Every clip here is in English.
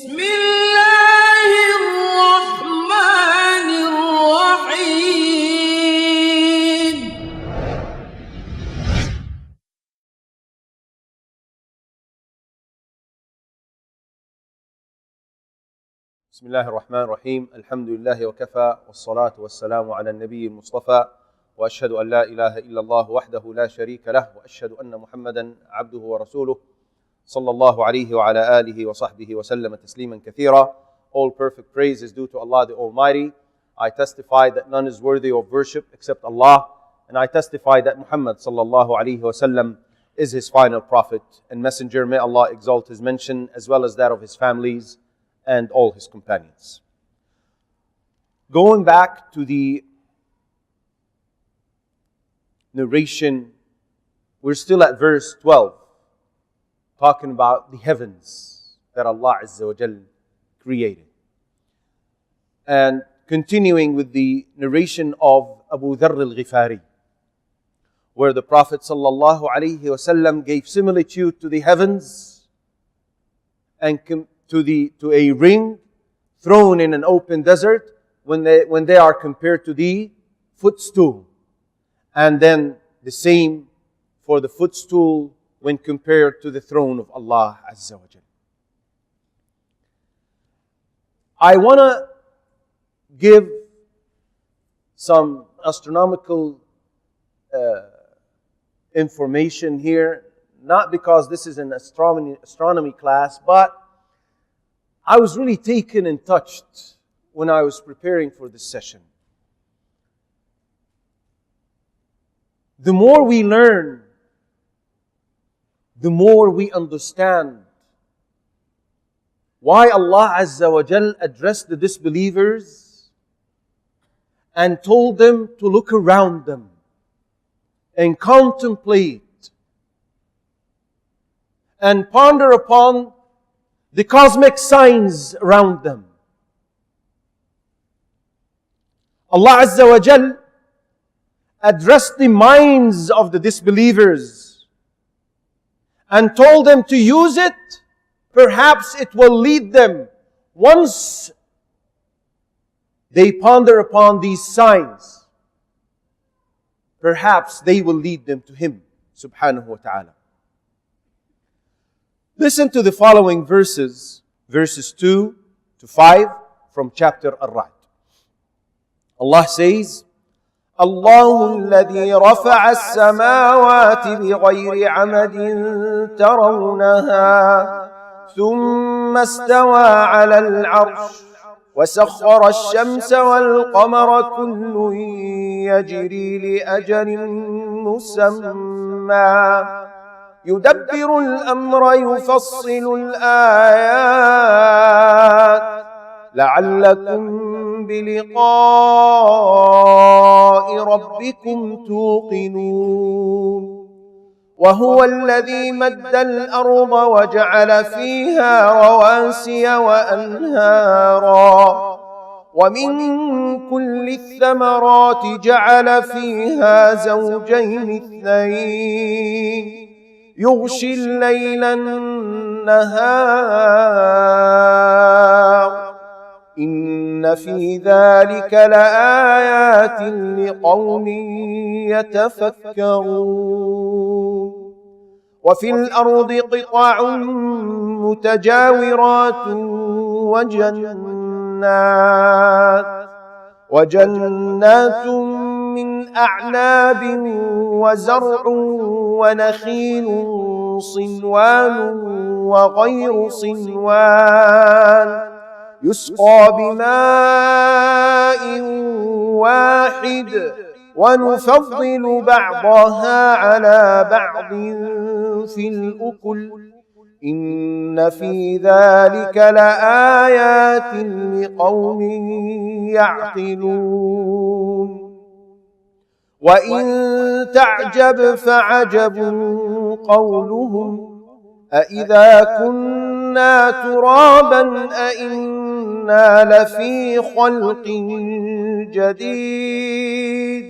بسم الله الرحمن الرحيم. بسم الله الرحمن الرحيم. الحمد لله وكفى والصلاة والسلام على النبي المصطفى وأشهد أن لا إله إلا الله وحده لا شريك له وأشهد أن محمدا عبده ورسوله صلى الله عليه وعلى آله وصحبه وسلم تسليما كثيرا. All perfect praise is due to Allah the Almighty. I testify that none is worthy of worship except Allah, and I testify that Muhammad sallallahu alaihi wasallam is his final prophet and messenger. May Allah exalt his mention as well as that of his families and all his companions. Going back to the narration, we're still at verse 12, talking about the heavens that Allah Azza wa Jal created. And continuing with the narration of Abu Dharr al-Ghifari, where the Prophet sallallahu alaihi wasallam gave similitude to the heavens and to a ring thrown in an open desert when they are compared to the footstool. And then the same for the footstool when compared to the throne of Allah Azza wa Jal. I want to give some astronomical information here, not because this is an astronomy class, but I was really taken and touched when I was preparing for this session. The more we learn, the more we understand why Allah Azza wa Jal addressed the disbelievers and told them to look around them and contemplate and ponder upon the cosmic signs around them. Allah Azza wa Jal addressed the minds of the disbelievers and told them to use it. Perhaps it will lead them, once they ponder upon these signs, perhaps they will lead them to Him subhanahu wa ta'ala. Listen to the following verses 2 to 5 from chapter Ar-Ra'd. Allah says, الله الذي رفع السماوات بغير عمد ترونها ثم استوى على العرش وسخر الشمس والقمر كل يجري لأجل مسمى يدبر الأمر يفصل الآيات لعلكم بلقاء ربكم توقنون وهو الذي مد الأرض وجعل فيها رواسي وأنهارا ومن كل الثمرات جعل فيها زوجين اثنين يغشي الليل النهار إن في ذلك لآيات لقوم يتفكرون وفي الأرض قطع متجاورات وجنات من أعناب وزرع ونخيل صنوان وغير صنوان يسقى بماء واحد ونفضل بعضها على بعض في الأكل إن في ذلك لآيات لقوم يعقلون وإن تعجب فعجب قولهم أإذا كنا ترابا أإنا لفي خلق جديد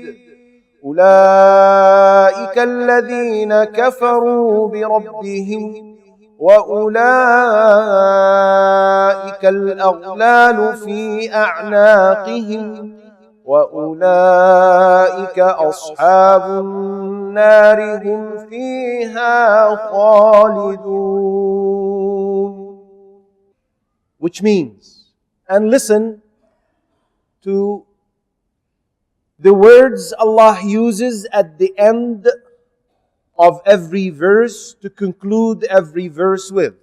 أولئك الذين كفروا بربهم وأولئك الأغلال في أعناقهم وأولئك أصحاب النار هم فيها خالدون. Which means, and listen to the words Allah uses at the end of every verse to conclude every verse with.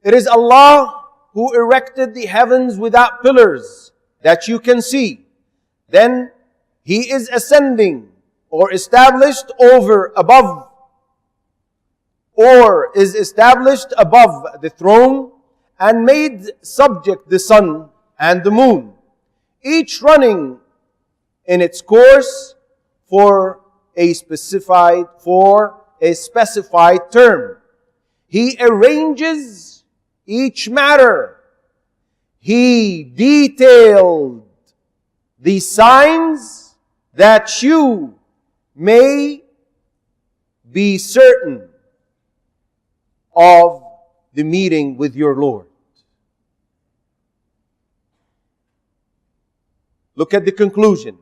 It is Allah who erected the heavens without pillars that you can see. Then He is ascending or established above the throne and made subject the sun and the moon, each running in its course for a specified term. He arranges each matter. He detailed the signs that you may be certain of the meeting with your Lord. Look at the conclusion.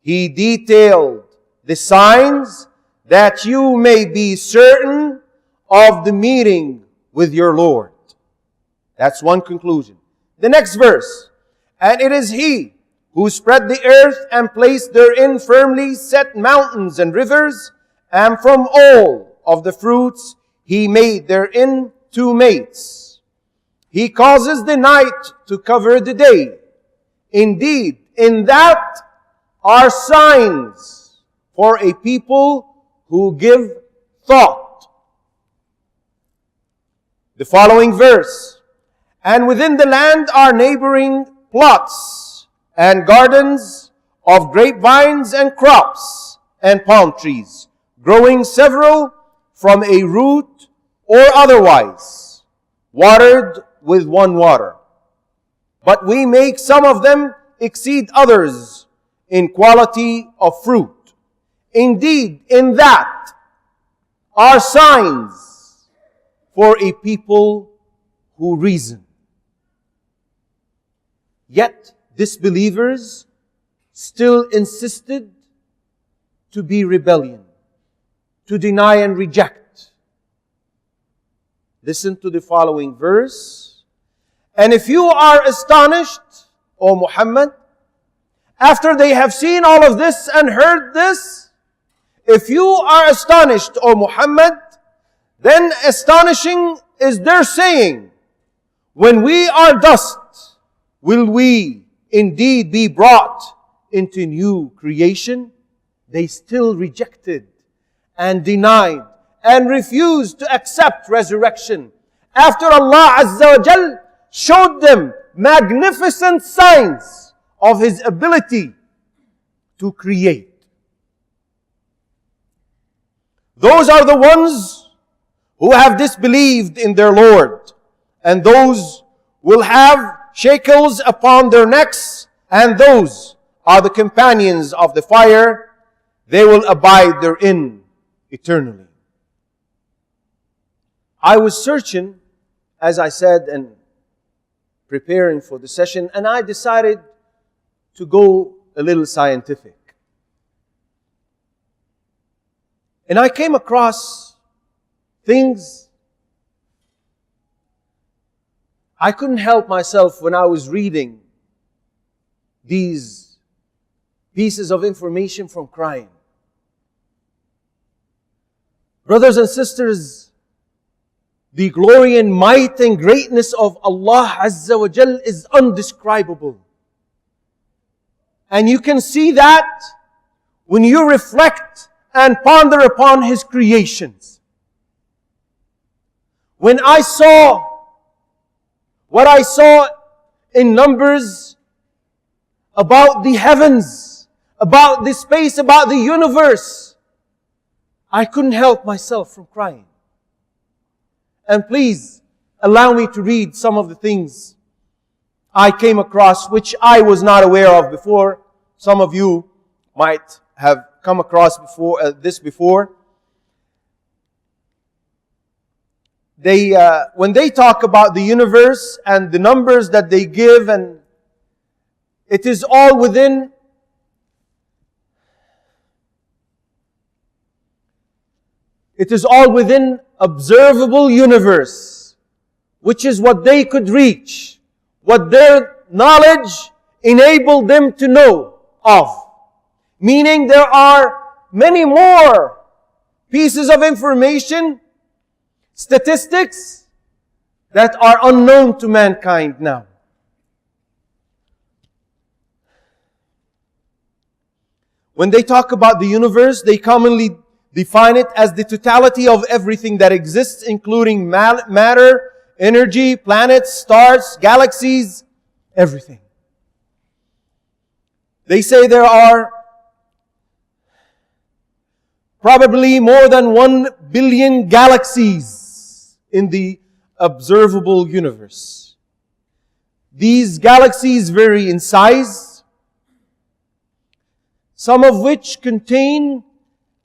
He detailed the signs that you may be certain of the meeting with your Lord. That's one conclusion. The next verse. And it is He who spread the earth and placed therein firmly set mountains and rivers, and from all of the fruits He made therein two mates. He causes the night to cover the day. Indeed, in that are signs for a people who give thought. The following verse. And within the land are neighboring plots and gardens of grapevines and crops and palm trees, growing several from a root or otherwise, watered with one water. But we make some of them exceed others in quality of fruit. Indeed, in that are signs for a people who reason. Yet, disbelievers still insisted to be rebellion, to deny and reject. Listen to the following verse. And if you are astonished, O Muhammad, after they have seen all of this and heard this, if you are astonished, O Muhammad, then astonishing is their saying, when we are dust, will we indeed be brought into new creation? They still rejected and denied and refused to accept resurrection. After Allah Azza wa Jal showed them magnificent signs of His ability to create. Those are the ones who have disbelieved in their Lord, and those will have shackles upon their necks, and those are the companions of the fire. They will abide therein eternally. I was searching, as I said, and preparing for the session, and I decided to go a little scientific. And I came across things I couldn't help myself when I was reading these pieces of information from crying. Brothers and sisters, the glory and might and greatness of Allah Azza wa Jal is undescribable. And you can see that when you reflect and ponder upon His creations. When I saw what I saw in Numbers about the heavens, about the space, about the universe, I couldn't help myself from crying. And please allow me to read some of the things I came across which I was not aware of before. Some of you might have come across this before. when they talk about the universe and the numbers that they give, and it is all within observable universe, which is what they could reach, what their knowledge enabled them to know of. Meaning there are many more pieces of information, statistics, that are unknown to mankind now. When they talk about the universe, they commonly define it as the totality of everything that exists, including matter, energy, planets, stars, galaxies, everything. They say there are probably more than 1 billion galaxies in the observable universe. These galaxies vary in size, some of which contain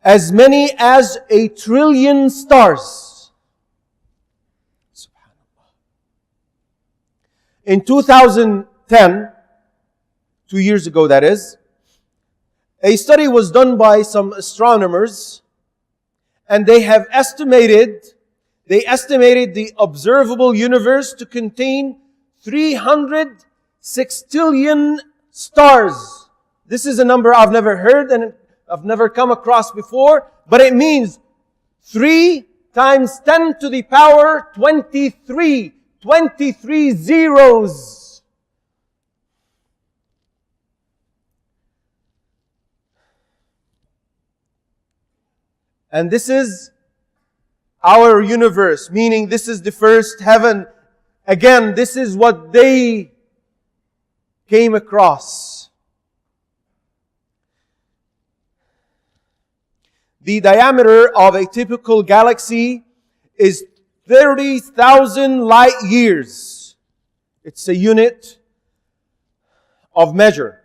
as many as 1 trillion stars. Subhanallah. In 2010, 2 years ago that is, a study was done by some astronomers, and they estimated the observable universe to contain 300 sextillion stars. This is a number I've never heard and I've never come across before, but it means 3 times 10 to the power 23. 23 zeros. And this is our universe, meaning this is the first heaven. Again, this is what they came across. The diameter of a typical galaxy is 30,000 light years. It's a unit of measure,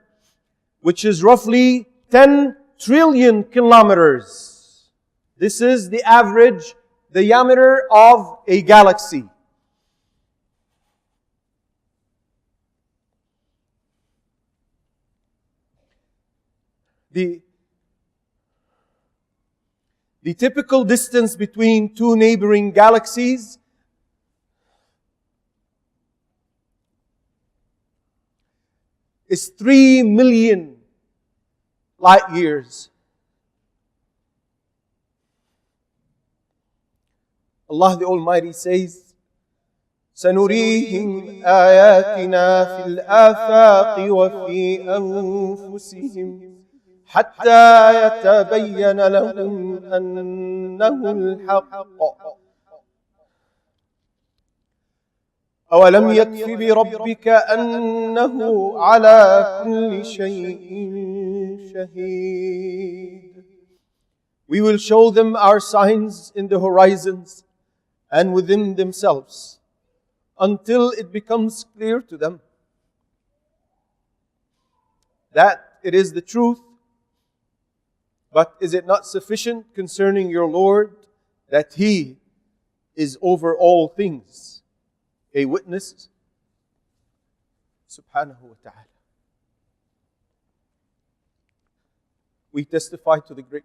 which is roughly 10 trillion kilometers. This is the average diameter of a galaxy. The typical distance between 2 neighboring galaxies is 3 million light years. Allah the Almighty says, سَنُرِيهِمْ آيَاتِنَا فِي الْآفَاقِ وَفِي أَنفُسِهِمْ حَتَّى يَتَبَيَّنَ لَهُمْ أَنَّهُ الْحَقُّ أَوَلَمْ يَكْفِ بِرَبِّكَ أَنَّهُ عَلَى كُلِّ شَيْءٍ شَهِيدٌ. We will show them our signs in the horizons and within themselves, until it becomes clear to them that it is the truth. But is it not sufficient concerning your Lord that He is over all things a witness? Subhanahu wa ta'ala. We testify to the great.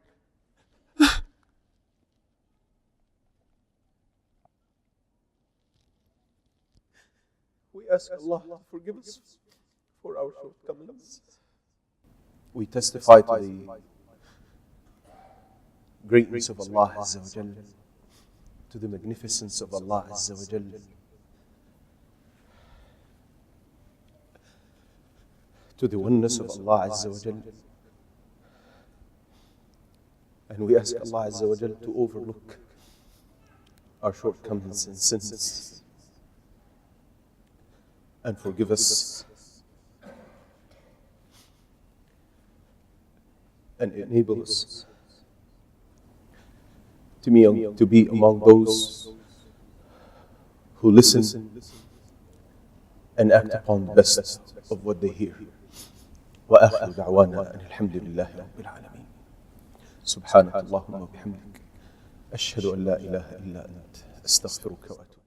We ask Allah to forgive us for our shortcomings. We testify to the greatness of Allah Azza wa Jal, to the magnificence of Allah Azza wa Jal, to the oneness of Allah Azza wa Jal. And we ask Allah Azza wa Jal to overlook our shortcomings and sins and forgive us and enable us to be among those who listen and act upon the best of what they hear. وآخر دعوانا أن الحمد لله رب العالمين. سبحانك اللهم وبحمدك أشهد أن لا إله إلا أنت أستغفرك وأتوب